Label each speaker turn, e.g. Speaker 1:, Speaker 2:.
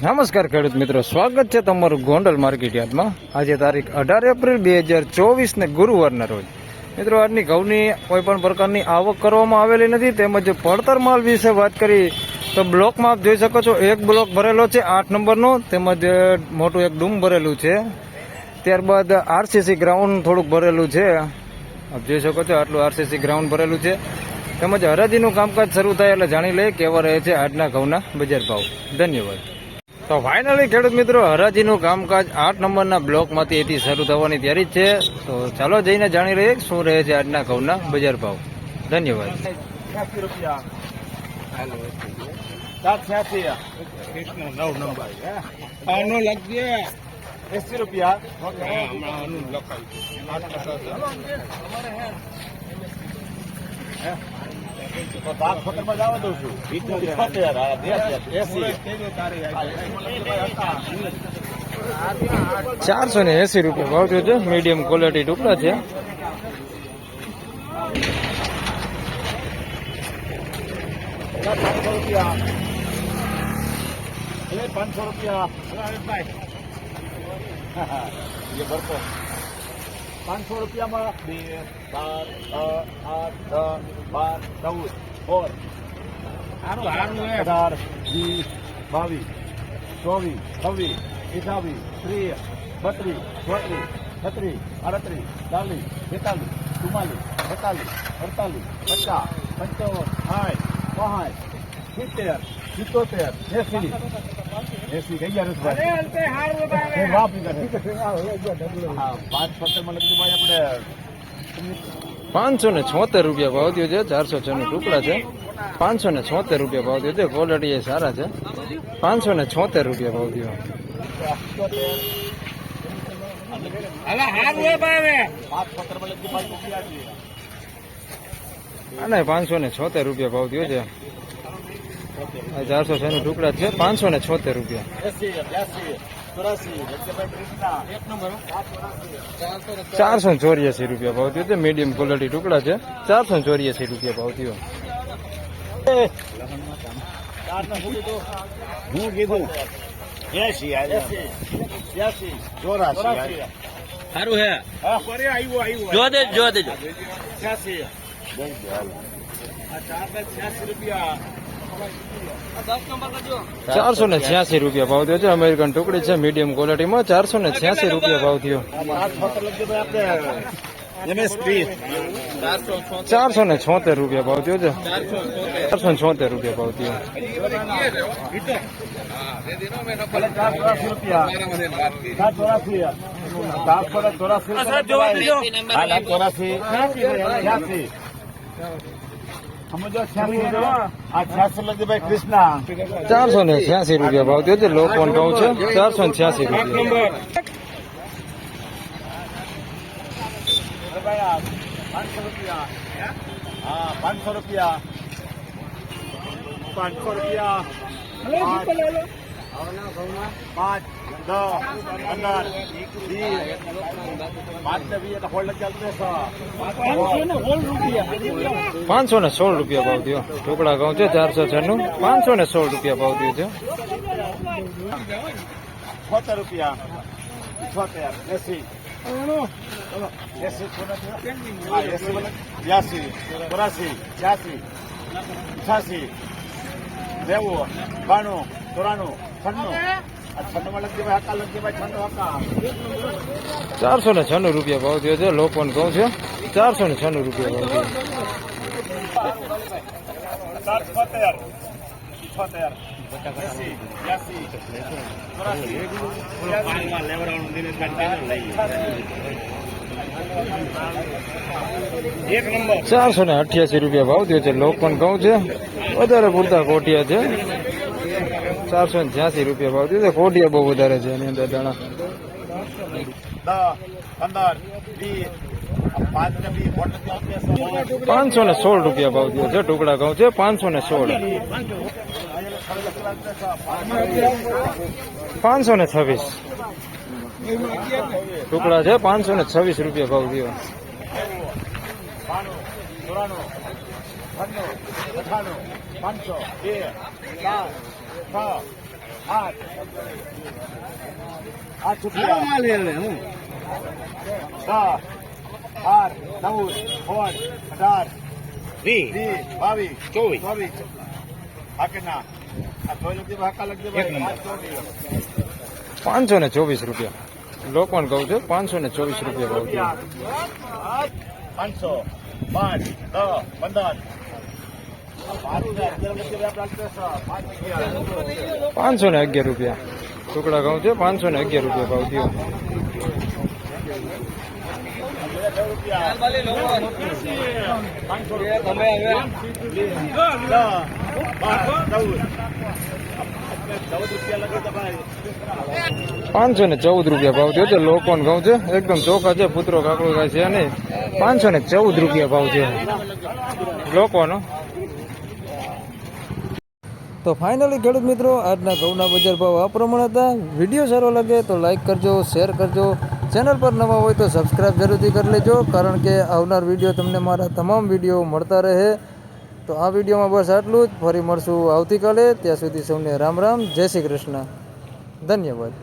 Speaker 1: નમસ્કાર ખેડૂત મિત્રો, સ્વાગત છે તમારું ગોંડલ માર્કેટ યાર્ડમાં. આજે તારીખ 18 એપ્રિલ 2024 ને ગુરુવારના રોજ મિત્રો આજની ઘઉંની કોઈ પણ પ્રકારની આવક કરવામાં આવેલી નથી. તેમજ પડતર માલ વિશે વાત કરી તો બ્લોકમાં આપ જોઈ શકો છો, એક બ્લોક ભરેલો છે 8 નંબરનો, તેમજ મોટું એક ડૂમ ભરેલું છે. ત્યારબાદ આરસીસી ગ્રાઉન્ડ થોડુંક ભરેલું છે, આપ જોઈ શકો છો આટલું આરસીસી ગ્રાઉન્ડ ભરેલું છે. તેમજ હરાજીનું કામકાજ શરૂ થાય એટલે જાણી લઈએ કેવા રહે છે આજના ઘઉંના બજાર ભાવ. ધન્યવાદ. તો ફાઇનલી ખેડૂત મિત્રો, હરાજીનું કામકાજ 8 નંબરના બ્લોકમાંથી એથી શરૂ થવાની તૈયારી છે. તો ચાલો જઈને જાણી લઈએ શું રહે છે આજના ઘઉંના બજાર ભાવ. ધન્યવાદ.
Speaker 2: 80 રૂપિયા દઉં છું.
Speaker 1: 480 રૂપિયા ભાવ થયો છે. મીડિયમ ક્વોલિટી ટુકડા છે.
Speaker 2: 500 રૂપિયા 500 રૂપિયામાં 2 7 8 10 12 13 14 15 16 17 18 19 20 21 22 23 24 25 46 47 48 50 60 કઈ ગયા માં લખી ભાઈ આપણે
Speaker 1: 576 રૂપિયા ભાવ થયો છે. 406 ટુકડા છે. 576 રૂપિયા ભાવ થયો છે. ક્વોલિટી એ સારા છે. 576 રૂપિયા ભાવ થયો. અને 576 રૂપિયા ભાવ થયો છે. 406 નું ટુકડા છે. 576 રૂપિયા. 484 રૂપિયા ભાવ થયો છે. મીડિયમ ક્વોલિટી ટુકડા છે. 484 રૂપિયા ભાવ થયો.
Speaker 2: હું કીધું 80 સારું હે. જો દેજો 86 રૂપિયા
Speaker 1: 486 રૂપિયા ભાવ થયો છે. અમેરિકન ટુકડી છે મીડિયમ ક્વોલિટીમાં. 486 રૂપિયા ભાવ થયો. 476 રૂપિયા ભાવ થયો છે. 476 રૂપિયા ભાવ થયો. 486 રૂપિયા ભાવ થયો છે. લોકવન ઘઉં છે. 486 રૂપિયા.
Speaker 2: 500 રૂપિયા 5 10
Speaker 1: 516 રૂપિયા ભાવ થયો. ટુકડા ઘઉં છે 496. 516 રૂપિયા ભાવ થયો છે.
Speaker 2: 76 રૂપિયા 76 80 84 86 88 90 92 93
Speaker 1: 496 રૂપિયા ભાવ થયો છે. લોકવન ઘઉં છે. 496 રૂપિયા ભાવ થયો. 488 રૂપિયા ભાવ થયો છે. લોકવન ઘઉં છે. વધારે પૂરતા કોટિયા છે. 486 રૂપિયા ભાવ થયો છે. કોટિયા બહુ વધારે છે એની અંદર દાણા. 516 રૂપિયા ભાવ થયો છે. ટુકડા ઘઉં છે. 516. 526 ટુકડા છે. 526 રૂપિયા ભાવ થયો.
Speaker 2: 500 2 4 6 8 રૂપિયા માલ હે હવે હું 10 8 9 18 20 22 24 હાકના આ તો લગતી હાકા લગતી ભાઈ
Speaker 1: 524 રૂપિયા લોકવન ઘઉં છે. 524 રૂપિયા ભાવ થયો.
Speaker 2: 500 5 10 15
Speaker 1: 511 રૂપિયા ટુકડા ઘઉં છે. 511 રૂપિયા ભાવ થયો. ₹514 ભાવ થયો છે. લોકવન ઘઉં છે. એકદમ ચોખા છે. પુત્રો કાકડો કાંઈ છે નહીં. 514 રૂપિયા ભાવ થયો લોકવાનો. તો ફાઇનલી ખેડૂત મિત્રો આજના ઘઉંના બજાર ભાવ આ પ્રમાણે હતા. વિડીયો સારો લાગે તો લાઇક કરજો, શેર કરજો. ચેનલ પર નવા હોય તો સબસ્ક્રાઈબ જરૂરથી કરી લેજો, કારણ કે આવનાર વિડીયો તમને મારા તમામ વિડીયો મળતા રહે. તો આ વિડીયોમાં બસ આટલું જ. ફરી મળશું આવતીકાલે. ત્યાં સુધી સૌને રામ રામ, જય શ્રી કૃષ્ણ, ધન્યવાદ.